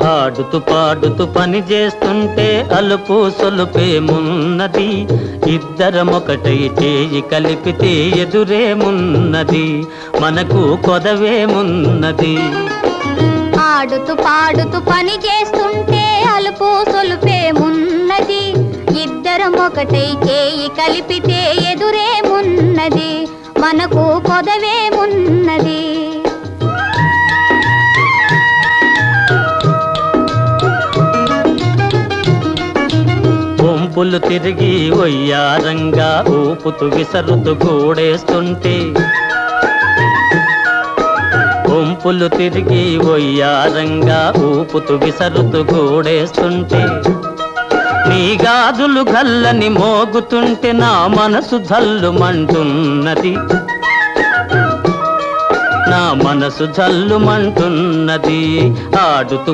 ఆడుతూ పాడుతూ పని చేస్తుంటే అలుపు సొలుపేమున్నది, ఇద్దరమొకటై చేయి కలిపితే ఎదురేమున్నది, మనకు కొదవేమున్నది. ఆడుతూ పాడుతూ పని చేస్తుంటే అలుపు సొలుపేమున్నది, ఇద్దరం ఒకటై చేయి కలిపితే ఎదురేమున్నది, మనకు కొదవేమున్నది. వంపులు తిరిగి ఒయ్యారంగా ఊపుతూ విసరుతూ గూడేస్తుంటే, వంపులు తిరిగి ఒయ్యారంగా ఊపుతూ విసరుతూ గూడేస్తుంటే, నీ గాజులు గల్లని మోగుతుంటే నా మనసు జల్లుమంటున్నది, నా మనసు జల్లుమంటున్నది. ఆడుతూ